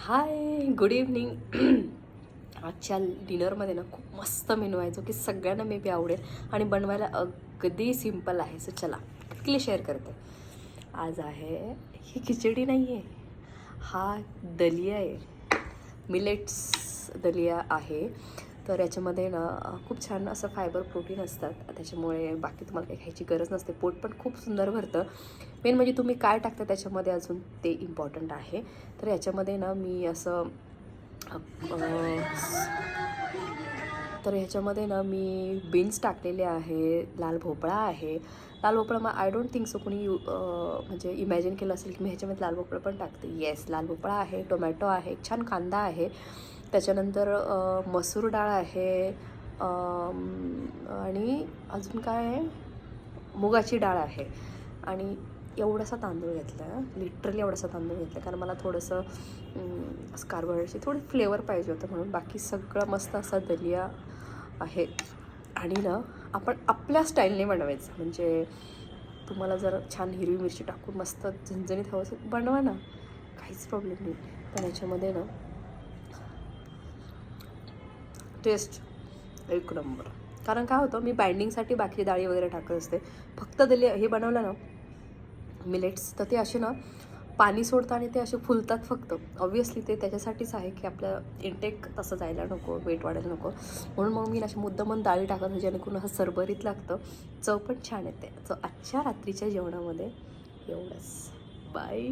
हाय, good evening. आजच्या डिनरमध्ये ना खूप मस्त मेनू आहे जो की सगळ्यांना मे बी आवडेल आणि बनवायला अगदी सिम्पल आहे. सो चला क्विकली शेअर करते. आज आहे ही खिचडी नाही आहे, हा दलिया आहे. मिलेट्स दलिया आहे. तर याच्यामध्ये ना खूप छान असं फायबर प्रोटीन असतात, त्याच्यामुळे बाकी तुम्हाला काही खायची गरज नसते. पोट पण खूप सुंदर भरतं. मेन म्हणजे तुम्ही काय टाकता त्याच्यामध्ये अजून ते इम्पॉर्टंट आहे. तर याच्यामध्ये ना मी असं तर ह्याच्यामध्ये ना मी बीन्स टाकलेले आहे, लाल भोपळा आहे. लाल भोपळा मग आय डोंट थिंक सो कोणी म्हणजे इमॅजिन केलं असेल की मी ह्याच्यामध्ये लाल भोपळा पण टाकते. येस, लाल भोपळा आहे, टोमॅटो आहे, एक छान कांदा आहे. त्याच्यानंतर मसूर डाळ आहे, आणि अजून काय आहे, मुगाची डाळ आहे. आणि एवढासा तांदूळ घेतला आहे, लिटरली एवढासा तांदूळ घेतला कारण मला थोडंसं कार्बोहायड्रेटची थोडी फ्लेवर पाहिजे होतं म्हणून. बाकी सगळं मस्त असा दलिया आहे. आणि ना आपण आपल्या स्टाईलने बनवायचं. म्हणजे तुम्हाला जर छान हिरवी मिरची टाकून मस्त झणझणीत हवं असेल बनवा ना, काहीच प्रॉब्लेम नाही. पण याच्यामध्ये ना टेस्ट एक नंबर. कारण काय होतं, मी बाइंडिंगसाठी बाकी डाळी वगैरे टाकत असते. फक्त दलिया हे बनवलं ना मिलेट्स, तर ते असे ना पाणी सोडतात आणि ते असे फुलतात फक्त. ऑब्व्हियसली ते त्याच्यासाठीच आहे की आपलं इंटेक तसं जायला नको, वेट वाढायला नको. म्हणून मग मी अशा मुद्दामन डाळी टाकत होते जेणेकरून असं सरभरीत लागतं, चव पण छान येते. सो आजच्या रात्रीच्या जेवणामध्ये एवढंच. बाय.